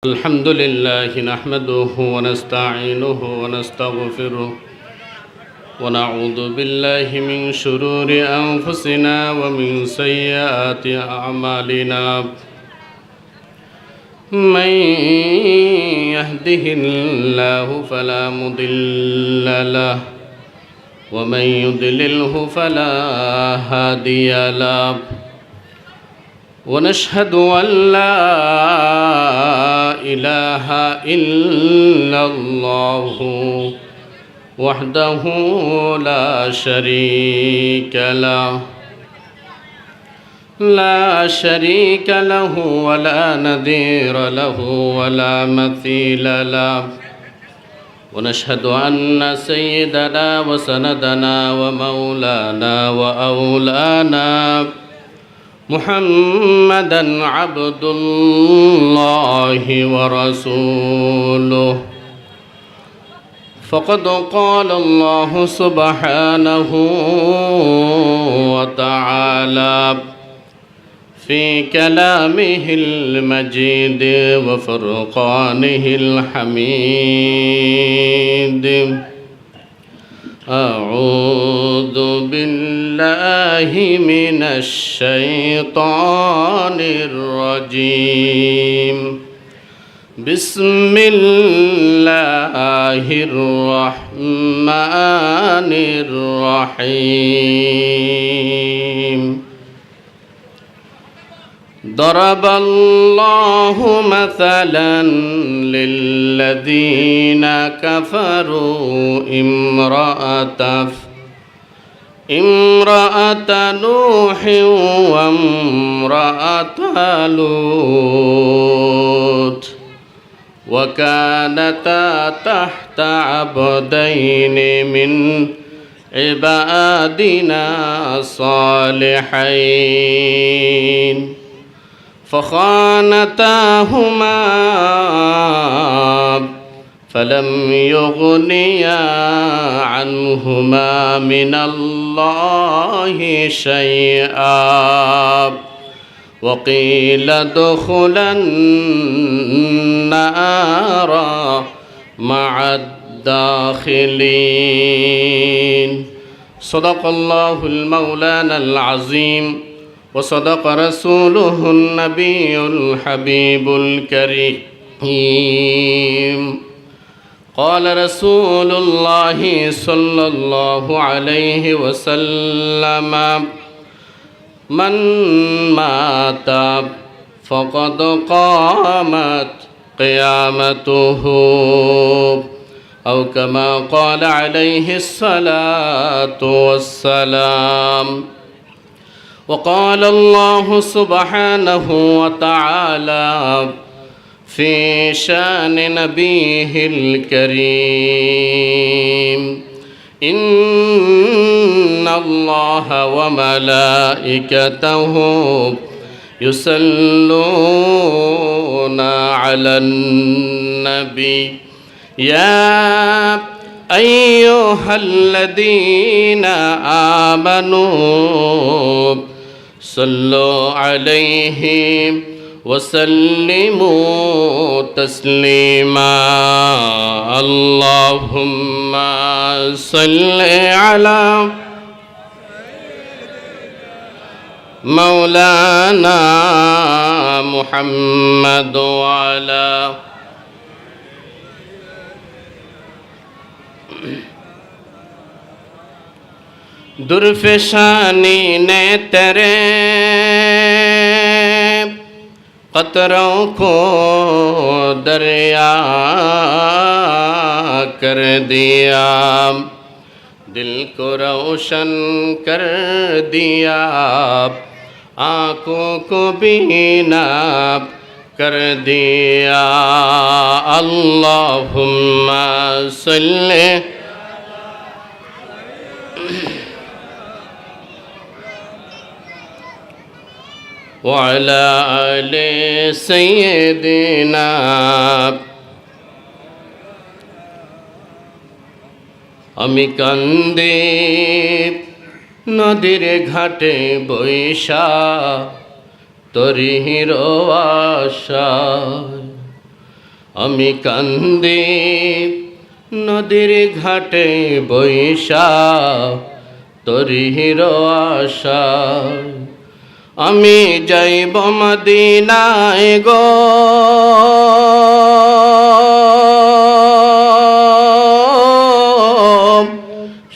الحمد لله نحمده ونستعينه ونستغفره ونعوذ بالله من شرور أنفسنا ومن سيئات أعمالنا من يهده الله فلا مضل له ومن يضلله فلا هادي له ونشهد أن لا إله إلا الله وحده لا شريك له ولا نظير له ولا مثيل له ونشهد أن سيدنا وسندنا ومولانا وأولانا محمدًا عبد الله ورسوله فقد قال الله سبحانه وتعالى في كلامه المجيد وفرقانه الحميد أعوذ بالله من الشيطان الرجيم بسم الله الرحمن الرحيم ضرب الله مثلا للذين كفروا امرأة نوح وامرأة لوط وكانتا تحت عبدين من عبادنا صالحين فخانتاهما فلم يغنيا عنهما من الله شيئا وقيل ادخلا النار مع الداخلين صدق الله المولانا العظيم وصدق رسوله النبي الحبيب الكريم قال رسول الله صلى الله عليه وسلم من مات فقد قامت قيامته أو كما قال عليه الصلاة والسلام وقال الله سبحانه وتعالى في شان نبيه الكريم إن الله وملائكته يصلون على النبي يا أيها الذين آمنوا صلوا عليه وسلموا تسليما اللهم صل على مولانا محمد وعلى दुर्फशानी ने तेरे कतरों को दरिया कर दिया दिल को रोशन कर दिया आँखों को बीना कर दिया अल्लाहुम्मा सल्ले وعلى آل سيدنا আমি কান্দে নদীর ঘাটে বৈশা তরির আশায় আমি কান্দি নদীর ঘাটে বৈশা তরিহির আশায় আমি যাইব মদিনায় গো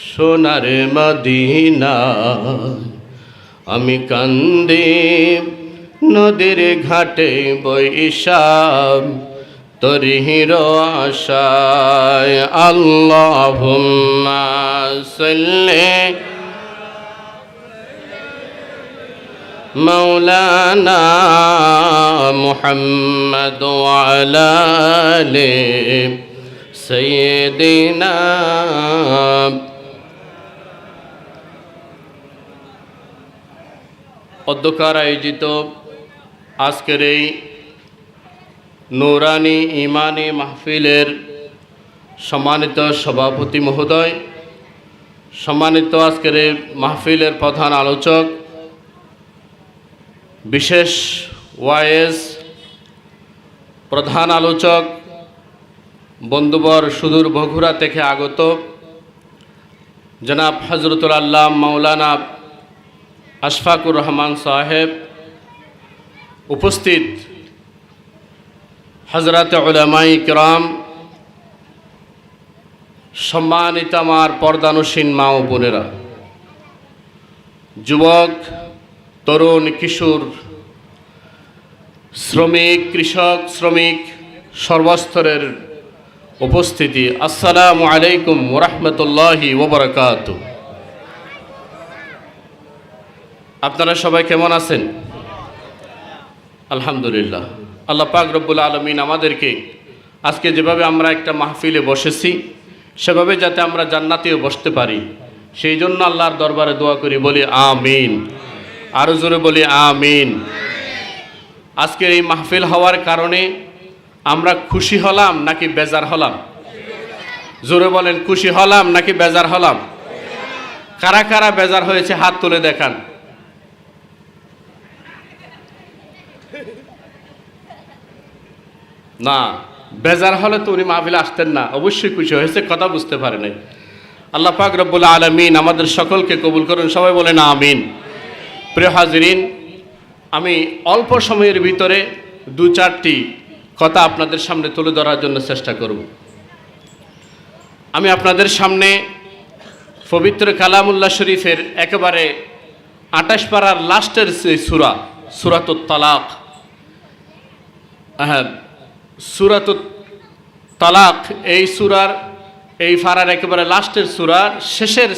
সোনার মদিনা আমি কান্দি নদীর ঘাটে বৈশা তরিহির আশায় আল্লাহুম্মা সাল্লি মাওলানা মুহাম্মদ ওয়া আলা আলি সাইয়্যিদিনা অধ্যক্ষার আয়োজিত আজকের এই নূরানি ইমানি মাহফিলের সম্মানিত সভাপতি মহোদয়, সম্মানিত আজকের এই মাহফিলের প্রধান আলোচক, বিশেষ ওয়াইজ প্রধান আলোচক, বন্ধুবর সুদূর বগুড়া থেকে আগত জনাব হযরতুল আল্লামা মাওলানা আশফাকুর রহমান সাহেব, উপস্থিত হযরত উলামায়ে কিরাম, সম্মানিত আমার পর্দানসীন মা ও বোনেরা, যুবক, তরুণ, কিশোর, শ্রমিক, কৃষক, শ্রমিক, সর্বস্তরের উপস্থিতি, আসসালামু আলাইকুম ওয়া রাহমাতুল্লাহি ওয়া বারাকাতুহু। আপনারা সবাই কেমন আছেন? আলহামদুলিল্লাহ। আল্লাহ পাক রব্বুল আলামিন আমাদেরকে আজকে যেভাবে আমরা একটা মাহফিলে বসেছি সেভাবে যাতে আমরা জান্নাতেও বসতে পারি, সেই জন্য আল্লাহর দরবারে দোয়া করি, বলি আমিন। আরো জোরে বলি আমিন। আজকের এই মাহফিল হওয়ার কারণে আমরা খুশি হলাম নাকি বেজার হলাম? জোরে বলেন, খুশি হলাম নাকি বেজার হলাম? কারা কারা বেজার হয়েছে হাত তুলে দেখান। না, বেজার হলে তো উনি মাহফিলে আসতেন না, অবশ্যই খুশি হয়েছে, কথা বুঝতে পারে নাই। আল্লাহ পাক রব্বুল আলামিন আমাদের সকলকে কবুল করুন, সবাই বলেন আমিন। প্রিয় হাজিরিন, আমি অল্প সময়ের ভিতরে দু চারটি কথা আপনাদের সামনে তুলে ধরার জন্য চেষ্টা করব। আমি আপনাদের সামনে পবিত্র কালামুল্লাহ শরীফের একেবারে 28 পারার লাস্টের সূরাতুত তালাক, সূরাতুত তালাক, এই সূরার এই ফারার একেবারে লাস্টের সূরার শেষের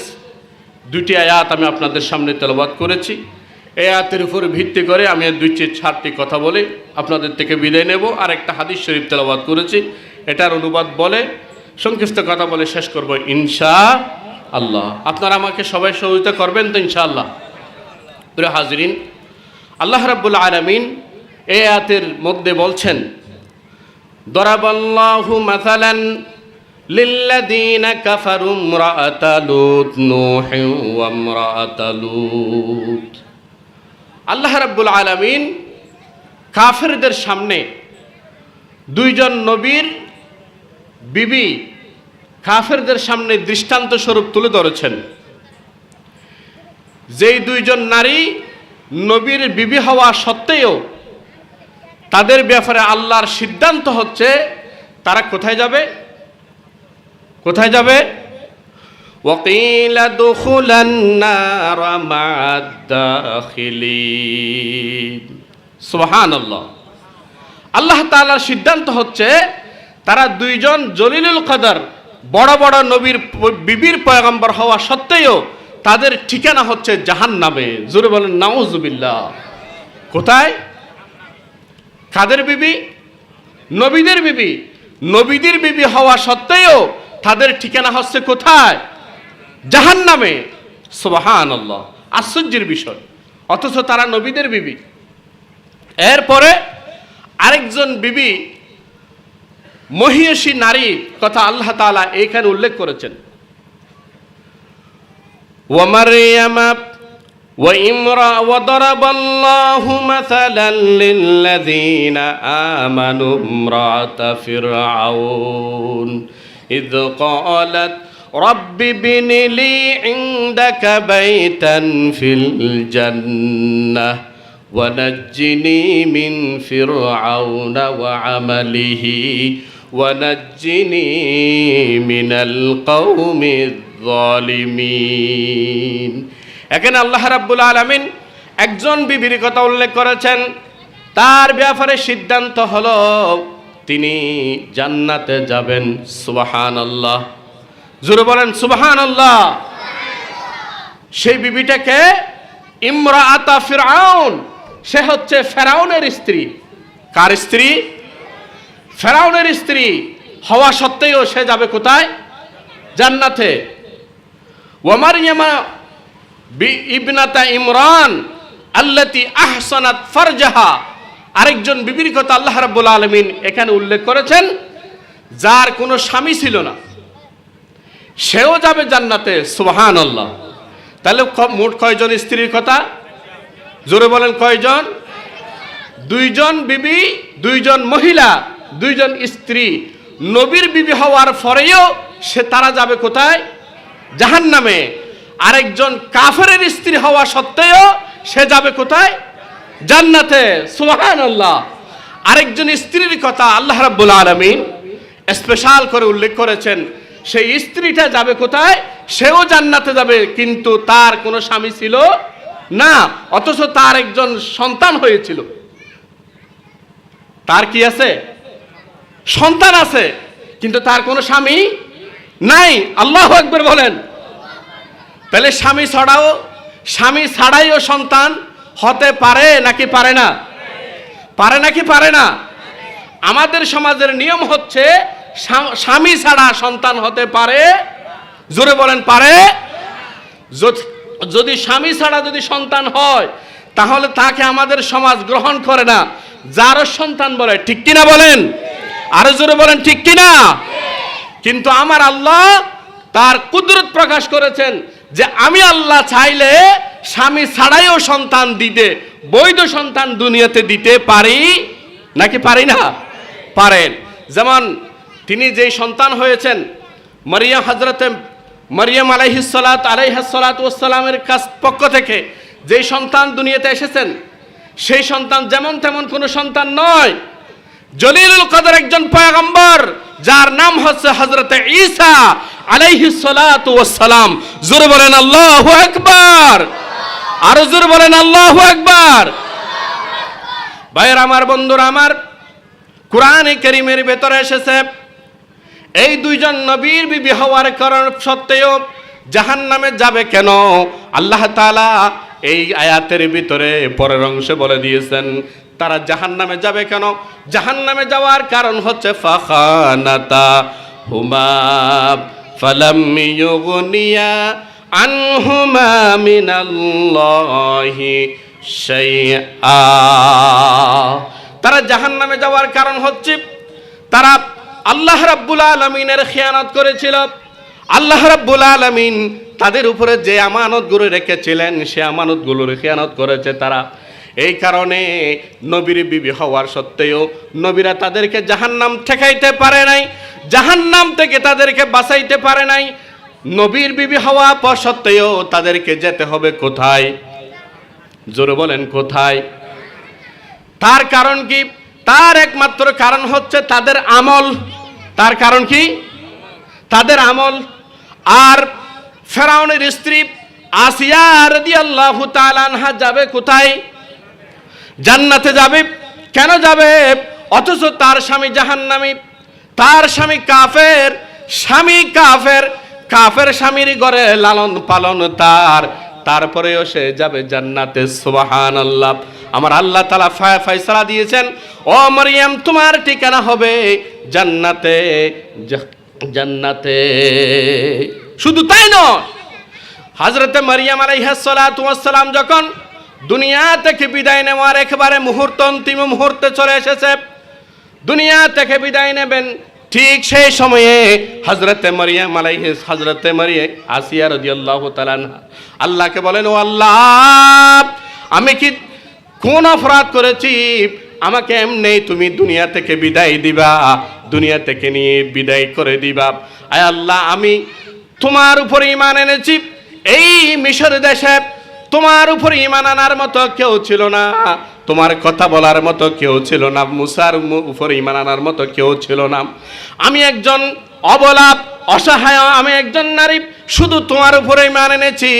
দুটি আয়াত আমি আপনাদের সামনে তেলাওয়াত করেছি। এই আয়াতের উপর ভিত্তি করে আমি চারটি কথা বলে আপনাদের থেকে বিদায় নেব। আর একটা হাদিস শরীফ তেলাওয়াত করেছি, এটার অনুবাদ বলে সংক্ষিপ্ত কথা বলে শেষ করব ইনশাআল্লাহ। আপনারা আমাকে সবাই সহযোগিতা করবেন তো ইনশাআল্লাহ? প্রিয় হাজিরিন, আল্লাহ রাব্বুল আলামিন এই আয়াতের মধ্যে বলছেন, দরাবাল্লাহু মাসালান লিল্লাযীনা কাফারু ইমরাআতা লূত নূহ ওয়া ইমরাআতা লূত। আল্লাহ রাব্বুল আলামিন কাফেরদের সামনে দুইজন নবীর বিবি কাফেরদের সামনে দৃষ্টান্ত স্বরূপ তুলে ধরেছেন। যেই দুইজন নারী নবীর বিবি হওয়া সত্ত্বেও তাদের ব্যাপারে আল্লাহর সিদ্ধান্ত হচ্ছে তারা কোথায় যাবে? কোথায় যাবে? ওয়াকিলা দুখুলান নার মা'আদ দাখিলিন। সুবহানাল্লাহ। আল্লাহ তাআলার সিদ্ধান্ত হচ্ছে তারা দুইজন জলিলুল কদর বড় বড় নবীর বিবির পয়গম্বর হওয়া সত্ত্বেও তাদের ঠিকানা হচ্ছে জাহান্নামে। জোরে বলেন নাউজুবিল্লাহ। কোথায়? কাদের বিবি? নবীদের বিবি। নবীদের বিবি হওয়া সত্ত্বেও তাদের ঠিকানা হচ্ছে কোথায়? জাহান্নামে। সুবহানাল্লাহ, আশ্চর্যের বিষয়। অথচ তারা নবীদের বিবি। এরপরে আরেকজন বিবি, মহিষী নারী কথা আল্লাহ তাআলা এইখানে উল্লেখ করেছেন। ওয়া মারইয়ামা وضرب الله مثلا للذين آمنوا امرأة فرعون إذ قالت رب ابن لي عندك بيتا في الجنة ونجني من فرعون وعمله ونجني من القوم الظالمين। এখানে আল্লাহ রাব্বুল আলামিন একজন বিবির কথা উল্লেখ করেছেন, তার ব্যাপারে সিদ্ধান্ত হলো তিনি জান্নাতে যাবেন। সুবহানাল্লাহ, জোরে বলেন সুবহানাল্লাহ। সেই বিবিটাকে ইমরাআতা ফিরআউন, সে হচ্ছে ফেরাউনের স্ত্রী। কার স্ত্রী? ফেরাউনের স্ত্রী হওয়া সত্ত্বেও সে যাবে কোথায়? জান্নাতে। ওয়া মারইয়ামা ইবনাতা ইমরান আল্লাতী আহসানাত ফারজাহা, আরেকজন বিবির কথা আল্লাহ রাব্বুল আলামিন এখানে উল্লেখ করেছেন, যার কোনো স্বামী ছিল না, সেও যাবে জান্নাতে। সুবহানাল্লাহ। তাহলে মোট কয়জন স্ত্রীর কথা? জোরে বলেন কয়জন? দুইজন বিবি, দুইজন মহিলা, দুইজন স্ত্রী। নবীর বিবি হওয়ার পরেও তারা যাবে কোথায়? জাহান্নামে। আরেকজন কাফেরের স্ত্রী হওয়া সত্ত্বেও সে যাবে কোথায়? জান্নাতে। সুবহানাল্লাহ। আরেকজন স্ত্রীর কথা আল্লাহ রাব্বুল আলামিন স্পেশাল করে উল্লেখ করেছেন, সেই স্ত্রীটা যাবে কোথায়? সেও জান্নাতে যাবে, কিন্তু তার কোনো স্বামী ছিল না, অথচ তার একজন সন্তান হয়েছিল। তার কি আছে? সন্তান আছে, কিন্তু তার কোনো স্বামী নাই। আল্লাহু আকবার বলেন। তাহলে স্বামী ছাড়াইও সন্তান হতে পারে নাকি পারে না? পারে নাকি পারে না? আমাদের সমাজের নিয়ম হচ্ছে স্বামী ছাড়া সন্তান হতে পারে। জোরে বলেন পারে। যদি স্বামী ছাড়া যদি সন্তান হয়, তাহলে তাকে আমাদের সমাজ গ্রহণ করে না, যারও সন্তান বলে। ঠিক কিনা বলেন? আরো জোরে বলেন ঠিক কিনা? কিন্তু আমার আল্লাহ তার কুদরত প্রকাশ করেছেন যে আমি আল্লাহ চাইলে স্বামী ছাড়াইও সন্তান দিতে, বৈধ সন্তান দুনিয়াতে দিতে পারি নাকি পারি না? পারেন। যেমন তিনি যেই সন্তান হয়েছেন, হযরতে মারিয়াম আলাইহিস সালাতু ওয়াস সালামের পক্ষ থেকে যেই সন্তান দুনিয়াতে এসেছেন, সেই সন্তান যেমন তেমন কোনো সন্তান নয়। জলিলুল কদর একজন পয়গম্বর, যার নাম হচ্ছে হযরতে ঈসা আলাইহিস সালাতু ওয়াস সালাম। জোরে বলেন আল্লাহু আকবার। আরো জোরে বলেন আল্লাহু আকবার। ভাইয়ের আমার, বন্ধুরা আমার, কোরআনে কারীমের ভেতরে এসেছে এই দুইজন নবীর বিবি হওয়ার কারণ সত্ত্বেও জাহান্নামে যাবে কেন? আল্লাহ তাআলা এই আয়াতের ভিতরে পরের অংশে বলে দিয়েছেন তারা জাহান্নামে যাবে কেন। জাহান্নামে যাওয়ার কারণ হচ্ছে ফাখানাতা হুমা ফালাম ইউগনিয়া আনহুমা মিনাল্লাহি শাইআ। তারা জাহান্নামে যাওয়ার কারণ হচ্ছে তারা আল্লাহ রাব্বুল আলামিনের খিয়ানত করেছিল। আল্লাহ রাব্বুল আলামিন তাদের উপরে যে আমানতগুলো রেখেছিলেন, সে আমানতগুলোর খিয়ানত করেছে তারা। এই কারণে নবীর বিবি হওয়ার সত্ত্বেও নবীরা তাদেরকে জাহান্নাম ঠেকাইতে পারে নাই, জাহান্নাম থেকে তাদেরকে বাঁচাইতে পারে নাই। নবীর বিবি হওয়া পর সত্ত্বেও তাদেরকে যেতে হবে কোথায়? জোরে বলেন কোথায়? তার কারণ কি? তার একমাত্র কারণ হচ্ছে তাদের আমল। তার কারণ কি? তাদের আমল। আর ফেরাউনের স্ত্রী আসিয়া রাদিয়াল্লাহু তাআলা আনহা যাবে কোথায়? জান্নাতে যাবে। কেন যাবে? অথচ তার স্বামী জাহান্নামী, তার স্বামী কাফের। স্বামী কাফের, কাফের স্বামীর ঘরে লালন পালন তারপরেও সে যাবে জান্নাতে। সুবহানাল্লাহ। আমার আল্লাহ তাআলা ফয়সালা দিয়েছেন, ও মারইয়াম তোমার ঠিকানা হবে জান্নাতে। জান্নাতে শুধু তাই নয়, হযরতে মারইয়াম আলাইহিস সালাতু ওয়াস সালাম যখন দুনিয়া থেকে বিদায় নেওয়ার একেবারে অন্তিম মুহূর্তে চলে এসেছে, দুনিয়া থেকে বিদায় নেবেন, ঠিক সেই সময়ে হযরতে মারিয়াম হযরতে মারিয়াম আসিয়া রাদিয়াল্লাহু তাআলা আনহা আল্লাহকে বলেন, ও আল্লাহ, আমি কি কোন অপরাধ করেছি? আমাকে এমনি তুমি দুনিয়া থেকে বিদায় দিবা, দুনিয়া থেকে নিয়ে বিদায় করে দিবা। আয় আল্লাহ, আমি তোমার উপর ঈমান এনেছি। এই মিশর দেশে তোমার উপর ঈমান আনার মতো কেউ ছিল না, তোমার কথা বলার মতো কেউ ছিল না, মুসার উপর ঈমান আনার মতো কেউ ছিল না। আমি একজন অবলা অসহায়, আমি একজন নারী, শুধু তোমার উপরে ঈমান এনেছি,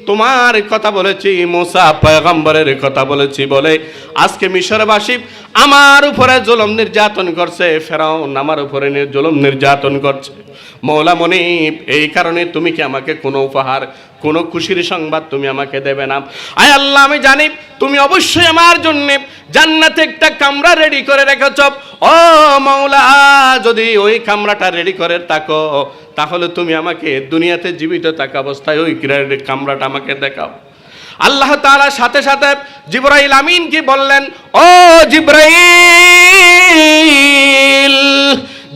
তোমার কথা বলেছি, মুসা পয়গম্বরের কথা বলেছি বলে আজকে মিশরবাসী আমার উপরে জুলুম নির্যাতন করছে, ফেরাউন আমার উপরে জুলুম নির্যাতন করছে। মওলা মুনিব, এই কারণে তুমি কি আমাকে কোনো উপহার, কোনো খুশির সংবাদ তুমি আমাকে দেবে না? আয় আল্লাহ, আমি জানি তুমি অবশ্যই আমার জন্য জান্নাতে একটা কামরা রেডি করে রেখেছ। ও মওলা, যদি ওই কামরাটা রেডি করে থাকো, তাহলে তুমি আমাকে দুনিয়াতে জীবিত থাকা অবস্থায় ওই কামরাটা আমাকে দেখাও। আল্লাহ তাআলা সাথে সাথে জিবরাইল আমিনকে বললেন, ও জিবরাইল,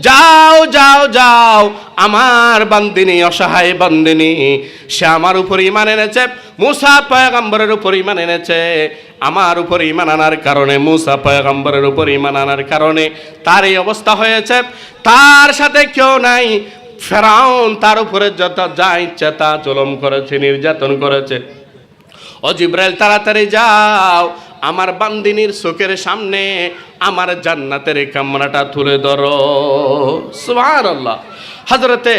যাও যাও যাও, আমার বান্দিনী, অসহায় বান্দিনী, সে আমার উপর ঈমান এনেছে, মুসা পয়গম্বরের উপর ঈমান এনেছে। আমার উপর ঈমান আনার কারণে, মুসা পয়গম্বরের উপর ঈমান আনার কারণে তার এই অবস্থা হয়েছে। তার সাথে কেউ নাই। ফেরাউন তার উপরে যত যা ইচ্ছা তা জুলুম করেছে, নির্যাতন করেছে। ও জিবরাইল, তাড়াতাড়ি যাও, আমার বান্দিনীর চোখের সামনে আমার জান্নাতের কামরাটা তুলে ধরো। সুবহানাল্লাহ। হযরতে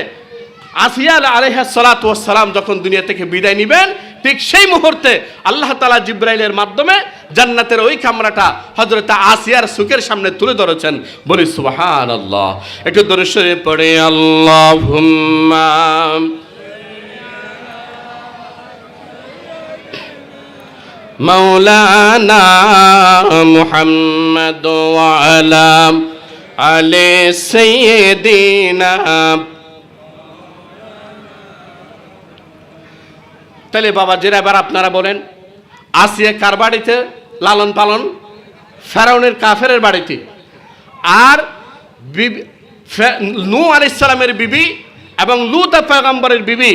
আসিয়া আলাইহিস সালাতু ওয়াস সালাম যখন দুনিয়া থেকে বিদায় নেবেন, ঠিক সেই মুহূর্তে আল্লাহ তাআলা জিবরাইলের মাধ্যমে জান্নাতের ওই কামরাটা হযরতে আসিয়ার চোখের সামনে তুলে ধরেছেন। বলি সুবহানাল্লাহ। একটু দরুদ শরীফ পড়ে আল্লাহুম্মা মাওলানা মুহাম্মদ ওয়া আলা আলি সাইয়্যিদিনা। তাহলে বাবা যারা এবার আপনারা বলেন, আসিয়া কার বাড়িতে লালন পালন? ফেরাউনের কাফেরের বাড়িতে। আর নূহ আলাইহিস সালামের বিবি এবং লূত পয়গম্বরের বিবি,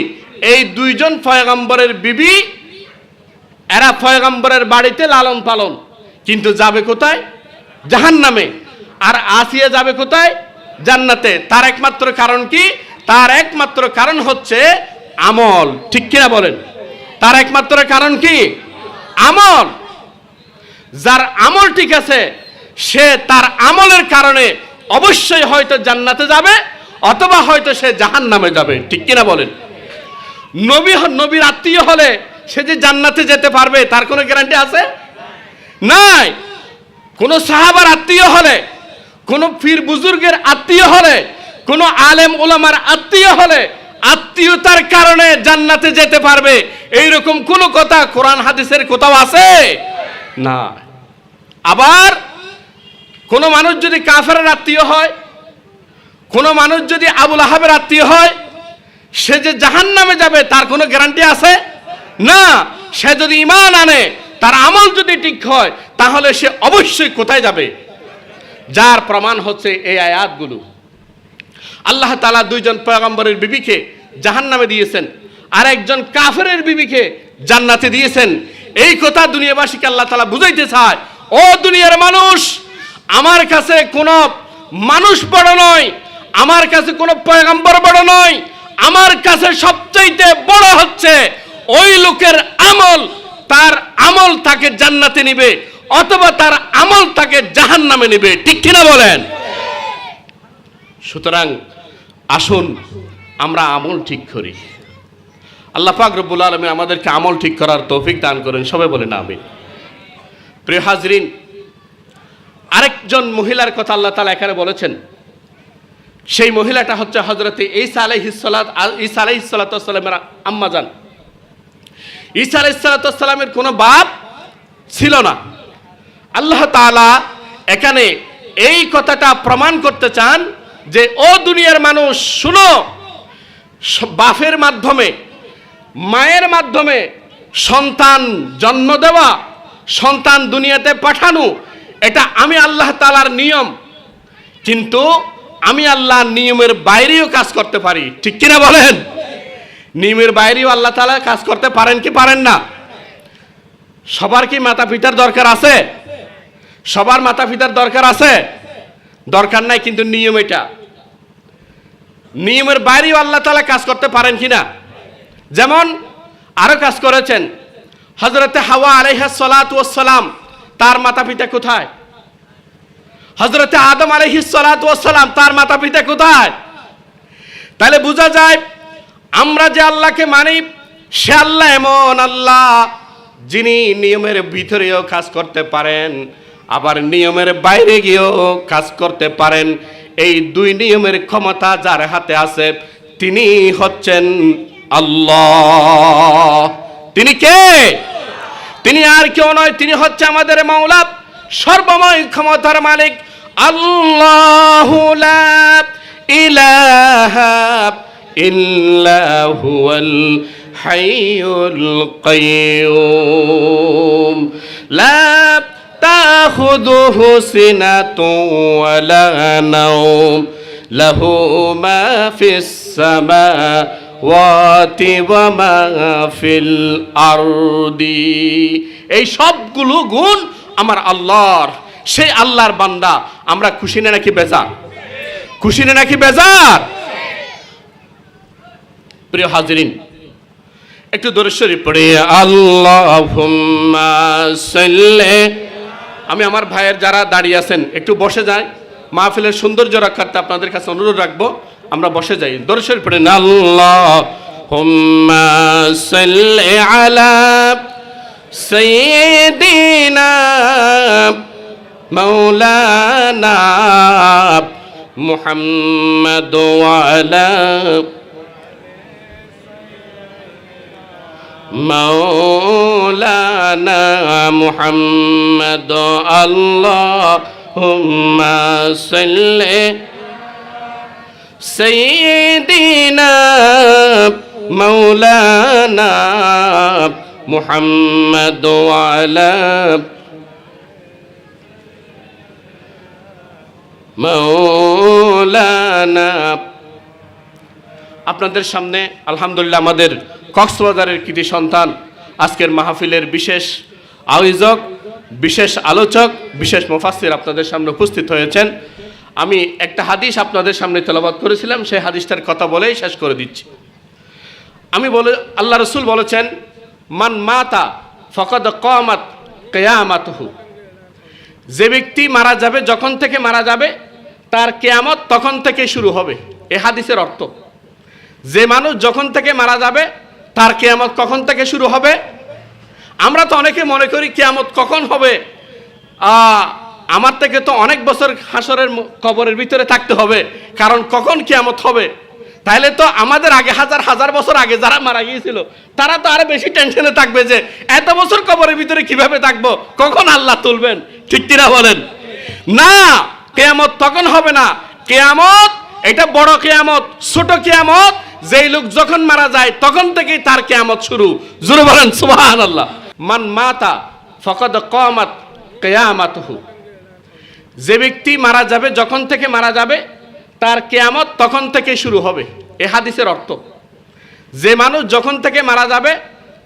এই দুইজন পয়গম্বরের বিবি, এরা পয়গম্বরের বাড়িতে লালন পালন, কিন্তু যাবে কোথায়? জাহান্নামে। আর আসিয়া যাবে কোথায়? জান্নাতে। তার একমাত্র কারণ কি? তার একমাত্র কারণ হচ্ছে আমল। ঠিক কিনা বলেন? তার একমাত্র কারণ কি? আমল। যার আমল ঠিক আছে, সে তার আমলের কারণে অবশ্যই হয়তো জান্নাতে যাবে, অথবা হয়তো সে জাহান্নামে যাবে। ঠিক কিনা বলেন? নবীর আত্মীয় হলে সে যে জান্নাতে যেতে পারবে তার কোনো গ্যারান্টি আছে? নাই। কোন সাহাবার আত্মীয় হলে, কোন পীর বুজুর্গের আত্মীয় হলে, কোন আলেম ওলামার আত্মীয় হলে আত্মীয়তার কারণে জান্নাতে যেতে পারবে, এইরকম কোন কথা কোরআন হাদিসের কোথাও আছে? না। আবার কোন মানুষ যদি কাফেরের আত্মীয় হয়, কোন মানুষ যদি আবুল আহাবের আত্মীয় হয়, সে যে জাহান্নামে যাবে তার কোনো গ্যারান্টি আছে? না। সে যদি ঈমান আনে, তার আমল যদি ঠিক হয়, তাহলে সে অবশ্যই কোথায় যাবে? যার প্রমাণ হচ্ছে এই আয়াতগুলো। আল্লাহ তাআলা দুইজন পয়গম্বরের বিবিকে জাহান্নামে দিয়েছেন, আর একজন কাফেরের বিবিকে জান্নাতে দিয়েছেন। এই কথা দুনিয়াবাসীকে আল্লাহ তাআলা বুঝাইতে চায়, ও দুনিয়ার মানুষ, আমার কাছে কোনো মানুষ বড় নয়, আমার কাছে কোনো পয়গম্বর বড় নয়, আমার কাছে সবচাইতে বড় হচ্ছে ওই লোকের আমল। তার আমল তাকে জান্নাতে নিবে, অথবা তার আমল তাকে জাহান্নামে নিবে। ঠিক কিনা বলেন? সুতরাং আসুন আমরা আমল ঠিক করি। আল্লাহ পাক রব্বুল আলামিন আমাদেরকে আমল ঠিক করার তৌফিক দান করেন। সবাই বলেন আমিন। প্রিয় হাজরিন, আরেকজন মহিলার কথা আল্লাহ তাআলা এখানে বলেছেন। সেই মহিলাটা হচ্ছে হযরতে ঈসা আলাইহিস সালাতু ওয়াস সালামের আম্মা জান। ঈসা আলাইহিস সালাতু ওয়াস সালামের কোনো বাপ ছিল না। আল্লাহ তাআলা এখানে এই কথাটা প্রমাণ করতে চান যে, ও দুনিয়ার মানুষ শুনো, বাপের মাধ্যমে, মায়ের মাধ্যমে সন্তান জন্ম দেওয়া, সন্তান দুনিয়াতে পাঠানো, এটা আমি আল্লাহ তাআলার নিয়ম। কিন্তু আমি আল্লাহ নিয়মের বাইরেও কাজ করতে পারি, ঠিক কিনা বলেন? নিয়মের বাইরেও আল্লাহ তাআলা কাজ করতে পারেন কি পারেন না? সবার কি মাতা পিতার দরকার আছে? সবার মাতা পিতার দরকার আছে? দরকার নাই, কিন্তু নিয়ম এটা। নিয়মের বাইরেও আল্লাহ তাআলা কাজ করতে পারেন কিনা? যেমন আরো কাজ করেছেন হযরতে হাওয়া আলাইহিস সালাতু ওয়াস সালাম, তার মাতা পিতা কোথায়? হযরতে আদম আলাইহিস সালাতু ওয়াস সালাম, তার মাতা পিতা কোথায়? তাহলে বোঝা যায় আমরা যে আল্লাহকে মানি সে আল্লাহ এমন আল্লাহ যিনি নিয়মের ভিতরেও কাজ করতে পারেন, আবার নিয়মের বাইরে গিয়েও কাজ করতে পারেন। এই দুই নিয়মের ক্ষমতা যার হাতে আছে তিনি হচ্ছেন আল্লাহ। তিনি কে? তিনি আর কেউ নয়, তিনি হচ্ছে আমাদের মাওলা, সর্বময় ক্ষমতার মালিক। আল্লাহু লা ইলাহা ইল্লা হুয়াল হাইয়ুল কাইয়্যুম লা তাখুযুহু সিনাতুন ওয়ালা নাওম লাহু মা ফিস সামাওয়াতি ওয়া মা ফিল আরদি। এই সবগুলো গুণ আমার আল্লাহর। সেই আল্লাহর বান্দা আমরা খুশি না নাকি বেজার? খুশি না নাকি বেজার? প্রিয় হাজিরিন, একটু দরুদ শরীফ পড়ে আল্লাহুম্মা সাল্লি। আমি আমার ভাইয়ের যারা দাঁড়িয়ে আছেন একটু বসে যাই, মাহফিলের সৌন্দর্য রক্ষার্থে আপনাদের কাছে অনুরোধ রাখবো আমরা বসে যাই। দরুদ শরীফ পড়ে আল্লাহুম্মা সাল্লি আলা সাইয়্যিদিনা মাওলানা মুহাম্মদ ওয়া আলা মাওলানা মুহাম্মদ। আল্লাহুম্মা সাল্লি সাইয়্যিদিনা মাওলানা মুহাম্মদ ওয়া আলা মাওলানা। আপনাদের সামনে আলহামদুলিল্লাহ আমাদের কক্সবাজারের কৃতি সন্তান, আজকের মাহফিলের বিশেষ আয়োজক, বিশেষ আলোচক, বিশেষ মুফাসসির আপনাদের সামনে উপস্থিত হয়েছেন। আমি একটা হাদিস আপনাদের সামনে তেলাওয়াত করেছিলাম, সেই হাদিসটার কথা বলেই শেষ করে দিচ্ছি। আল্লাহ রাসূল বলেছেন, মান মাতা ফাকাদ কামাত কিয়ামাতুহু। যে ব্যক্তি মারা যাবে, যখন থেকে মারা যাবে তার কিয়ামত তখন থেকে শুরু হবে। এই হাদিসের অর্থ, যে মানুষ যখন থেকে মারা যাবে তার কিয়ামত কখন থেকে শুরু হবে। আমরা তো অনেকে মনে করি কিয়ামত কখন হবে, আমার থেকে তো অনেক বছর হাসরের কবরের ভিতরে থাকতে হবে, কারণ কখন কিয়ামত হবে। তাহলে তো আমাদের আগে হাজার হাজার বছর আগে যারা মারা গিয়েছিল তারা তো আরো বেশি টেনশনে থাকবে যে এত বছর কবরের ভিতরে কিভাবে থাকবো, কখন আল্লাহ তুলবেন, ঠিক কিনা বলেন? না, কিয়ামত তখন হবে না। কিয়ামত এটা বড় কিয়ামত, ছোট কিয়ামত যেই লোক যখন মারা যায় তখন থেকেই তার কিয়ামত শুরু। জোরে বলেন সুবহানাল্লাহ। মান মাতা ফাকাদ কামাত কিয়ামাতুহু। যে ব্যক্তি মারা যাবে, যখন থেকে মারা যাবে তার কিয়ামত তখন থেকে শুরু হবে। এই হাদিসের অর্থ, যে মানুষ যখন থেকে মারা যাবে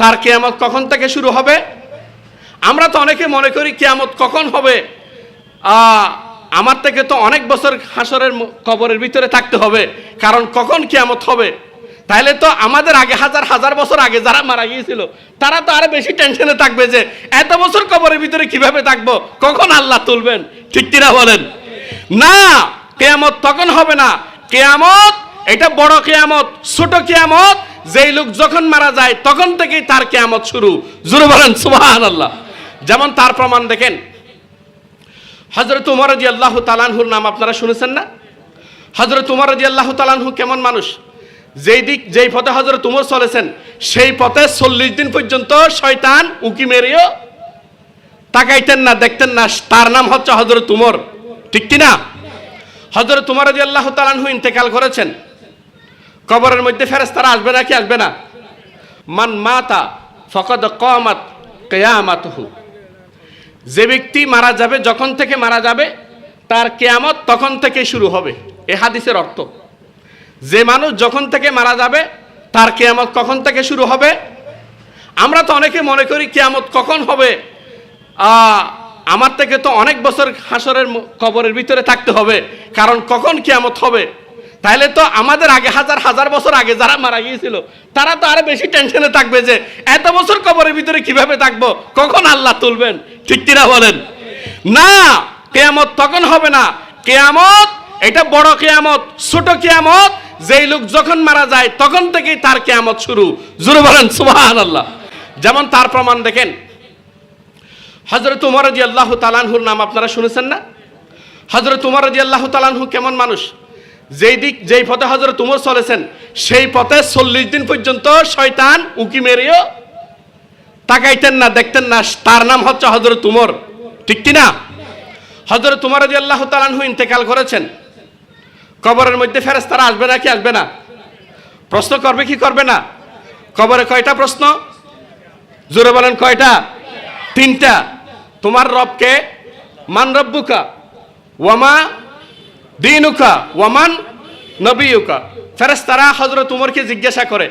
তার কিয়ামত কখন থেকে শুরু হবে। আমরা তো অনেকে মনে করি কিয়ামত কখন হবে, আমার থেকে তো অনেক বছর হাসরের কবরের ভিতরে থাকতে হবে, কারণ কখন কিয়ামত হবে। তাহলে তো আমাদের আগে হাজার হাজার বছর আগে যারা মারা গিয়েছিল তারা তো আরো বেশি টেনশনে থাকবে যে এত বছর কবরের ভিতরে কিভাবে থাকবো, কখন আল্লাহ তুলবেন, ঠিক কিনা বলেন? না, কিয়ামত তখন হবে না। কিয়ামত এটা বড় কিয়ামত, ছোট কিয়ামত যেই লোক যখন মারা যায় তখন থেকেই তার কিয়ামত শুরু। জোরে বলেন সুবহানাল্লাহ। যেমন তার প্রমাণ দেখেন, হযরত উমর রাদিয়াল্লাহু তাআলা আনহুর নাম আপনারা শুনেছেন না? হযরত উমর রাদিয়াল্লাহু তাআলা আনহু কেমন মানুষ? যেই পথে হযরত উমর চলেছেন সেই পথে 40 দিন পর্যন্ত শয়তান উকি মেরেও তাকাইতেন না, দেখতেন না। তার নাম হচ্ছে হযরত উমর, ঠিক কিনা? হযরত উমর রাদিয়াল্লাহু তাআলা আনহু ইন্তেকাল করেছেন। কবরের মধ্যে ফেরেশতারা আসবে নাকি আসবে না? মান মাতা ফাকাদ কামাত কিয়ামাতুহু। যে ব্যক্তি মারা যাবে, যখন থেকে মারা যাবে তার কিয়ামত তখন থেকে শুরু হবে। এ হাদিসের অর্থ। যে মানুষ যখন থেকে মারা যাবে তার কিয়ামত কখন থেকে শুরু হবে? আমরা তো অনেকে মনে করি কিয়ামত কখন হবে, আমার থেকে তো অনেক বছর হাসরের কবরের ভিতরে থাকতে হবে, কারণ কখন কিয়ামত হবে। তাহলে তো আমাদের আগে হাজার হাজার বছর আগে যারা মারা গিয়েছিল তারা তো আরো বেশি টেনশনে থাকবে যে এত বছর কবরের ভিতরে কিভাবে থাকবো, কখন আল্লাহ তুলবেন। ঠিক কিনা বলেন? না, কিয়ামত তখন হবে না। কিয়ামত এটা বড় কিয়ামত, ছোট কিয়ামত যেই লোক যখন মারা যায় তখন থেকেই তার কিয়ামত শুরু। জোরে বলেন সুবহানাল্লাহ। যেমন তার প্রমাণ দেখেন, হযরত উমর রাদিয়াল্লাহু তাআলা আনহুর নাম আপনারা শুনেছেন না? হযরত উমর রাদিয়াল্লাহু তাআলা আনহু কেমন মানুষ? যেই পথে হযরত উমর চলেছেন সেই পথে 40 দিন পর্যন্ত শয়তান উকি মেরেও তাকাইতেন না, দেখতেন না। তার নাম হচ্ছে হযরত উমর। ঠিক কি না? হযরত উমর রাদিয়াল্লাহু তাআলা আনহু ইন্তেকাল করেছেন। কবরের মধ্যে ফেরেশতারা আসবে না কি আসবে না? প্রশ্ন করবে কি করবে না? কবরে কয়টা প্রশ্ন? জোরে বলেন কয়টা? 3টা। তোমার রবকে? মান রব্বুকা, ওয়ামা দীনুকা, ওয়ামান নবিয়ুকা। ফেরেশতারা হযরত উমরকে জিজ্ঞাসা করে।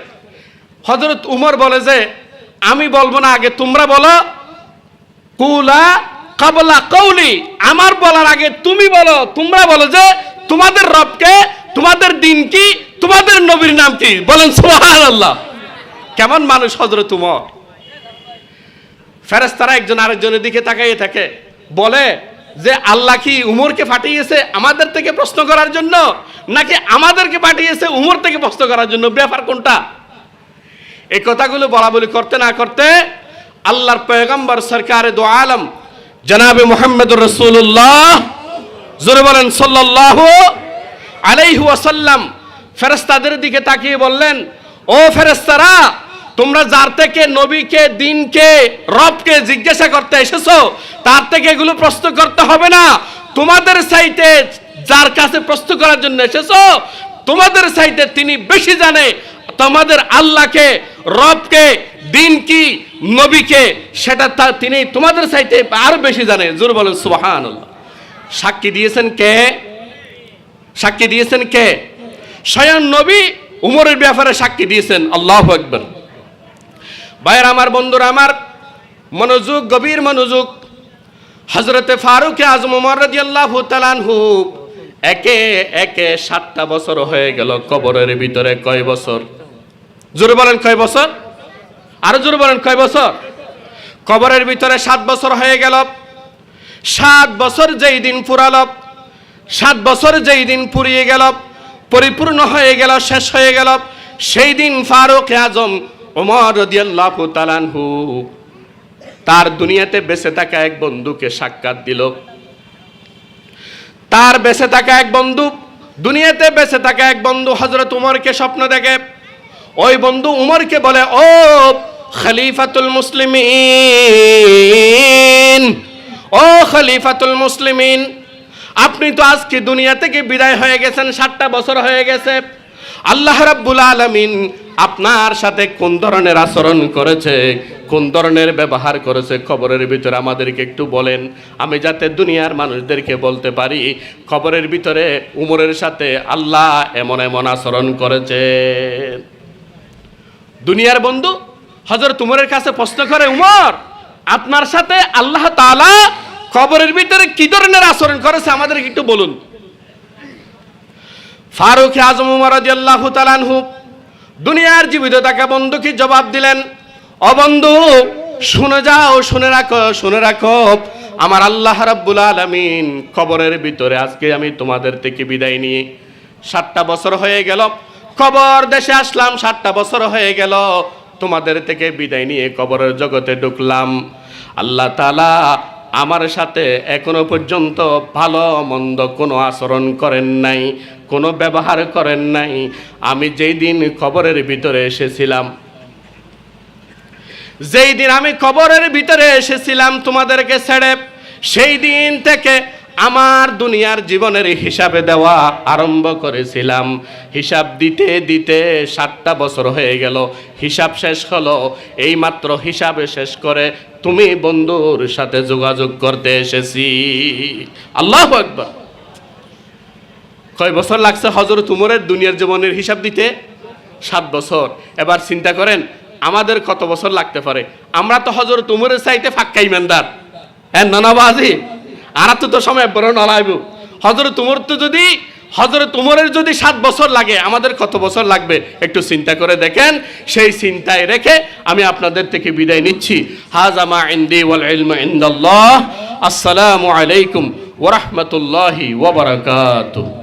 হযরত উমর বলে যে আমি বলবো না, আগে তোমরা বলো। কুলা কাবলা কওলি, আমার বলার আগে তুমি বলো। তোমরা বলো যে তোমাদের রবকে, তোমাদের দিন কি, তোমাদের নবীর নাম কি। বলেন সুবহানাল্লাহ। কেমন মানুষ হযরত উমর। ফেরেশতারা একজন আরেকজনের দিকে তাকাইয়ে থাকে, বলে যে আল্লাহ কি উমরকে পাঠিয়েছে আমাদের থেকে প্রশ্ন করার জন্য, নাকি আমাদেরকে পাঠিয়েছে উমর থেকে প্রশ্ন করার জন্য? ব্যাপার কোনটা? এই কথাগুলো বলা বলি করতে না করতে আল্লাহর পয়গম্বর সরকারে দো আলম জনাবে মুহাম্মদুর রাসূলুল্লাহ, জোরে বলেন সাল্লাল্লাহু আলাইহি ওয়াসাল্লাম, ফেরেশতাদের দিকে তাকিয়ে বললেন, ও ফেরেশতারা, তোমরা যার থেকে নবীকে, দিনকে, রবকে জিজ্ঞাসা করতে এসেছো তার থেকে এগুলো প্রশ্ন করতে হবে না। তোমাদের চাইতে যার কাছে প্রশ্ন করার জন্য এসেছো, তোমাদের চাইতে তিনি বেশি জানে তোমাদের আল্লাহকে, রবকে, দিন কি, নবীকে, সেটা তিনি তোমাদের চাইতে আরো বেশি জানে। জোরে বলেন সুবহানাল্লাহ। সাক্ষী দিয়েছেন কে? সাক্ষী দিয়েছেন কে? স্বয়ং নবী উমরের ব্যাপারে সাক্ষী দিয়েছেন। আল্লাহু আকবার। ভাইয়ের আমার, বন্ধুরা আমার, মনোযোগ, গভীর মনোযোগ। হযরতে ফারুক আযম ওমর রাদিয়াল্লাহু তাআলা আনহু একে একে 7টা বছর হয়ে গেল কবরের ভিতরে। কয় বছর? জোরে বলেন কয় বছর? আরো জোরে বলেন কয় বছর? কবরের ভিতরে 7 বছর হয়ে গেল। 7 বছর যেই দিন ফুরালো, 7 বছর যেই দিন পুরিয়ে গেল, পরিপূর্ণ হয়ে গেল, শেষ হয়ে গেল, সেই দিন ফারুক আযম ওমর রাদিয়াল্লাহু তাআলা আনহু তার দুনিয়াতে বেঁচে থাকা এক বন্ধুকে সাক্ষাৎ দিল। তার বেঁচে থাকা এক বন্ধু, দুনিয়াতে বেঁচে থাকা এক বন্ধু হযরত উমরকে স্বপ্ন দেখে। ওই বন্ধু উমরকে বলে, ও খলিফাতুল মুসলিমিন, ও খলিফাতুল মুসলিমিন, আপনি তো আজকে দুনিয়া থেকে বিদায় হয়ে গেছেন, 7টা বছর হয়ে গেছে। আল্লাহ রাব্বুল আলামিন আপনার সাথে কোন ধরনের আচরণ করেছে, কোন ধরনের ব্যবহার করেছে কবরের ভিতরে আমাদেরকে একটু বলেন, আমি যাতে দুনিয়ার মানুষদেরকে বলতে পারি কবরের ভিতরে উমরের সাথে আল্লাহ এমন এমন আচরণ করেছে। দুনিয়ার বন্ধু হযরত উমরের কাছে প্রশ্ন করে, উমর, আপনার সাথে আল্লাহ তাআলা কবরের ভিতরে কি ধরনের আচরণ করেছে আমাদেরকে একটু বলুন। ফারুক আযম ওমর রাদিয়াল্লাহু তাআলা আনহু দুনিয়ার জীবিত থাকা বন্ধুকে জবাব দিলেন, ও বন্ধু, শুনে যাও, শুনে রাখো, শুনে রাখো, আমার আল্লাহ রাব্বুল আলামিন কবরের ভিতরে আজকে আমি তোমাদের থেকে বিদায় নিয়ে 7টা বছর হয়ে গেল, কবর দেশে আসলাম, 7টা বছর হয়ে গেল, তোমাদের থেকে বিদায় নিয়ে কবরের জগতে ঢুকলাম। আল্লাহ তাআলা আমার সাথে এখনো পর্যন্ত ভালো মন্দ কোনো আচরণ করেন নাই, কোনো ব্যবহার করেন নাই। আমি যেই দিন কবরের ভিতরে এসেছিলাম, যেই দিন আমি কবরের ভিতরে এসেছিলাম তোমাদেরকে ছেড়ে, সেই দিন থেকে আমার দুনিয়ার জীবনের হিসাবে দেওয়া আরম্ভ করেছিলাম। হিসাব দিতে দিতে 7টা বছর হয়ে গেল, হিসাব শেষ হলো। এই মাত্র হিসাবে শেষ করে তুমি বন্ধুর সাথে যোগাযোগ করতে এসেছি। আল্লাহু আকবার। কয় বছর লাগছে হযরত উমরের দুনিয়ার জীবনের হিসাব দিতে? 7 বছর। এবার চিন্তা করেন আমাদের কত বছর লাগতে পারে। আমরা তো হযরত উমরের চাইতে ফাক্কা ইমানদার। হ্যাঁ নানাবাজি আর তো সময় বড় নলাইব। হযরত উমরের যদি 7 বছর লাগে আমাদের কত বছর লাগবে একটু চিন্তা করে দেখেন। সেই চিন্তায় রেখে আমি আপনাদের থেকে বিদায় নিচ্ছি। হাযা মা ইনদি ওয়াল ইলমু ইনদাল্লাহ। আসসালামু আলাইকুম ওয়া রাহমাতুল্লাহি ওয়া বারাকাতুহু।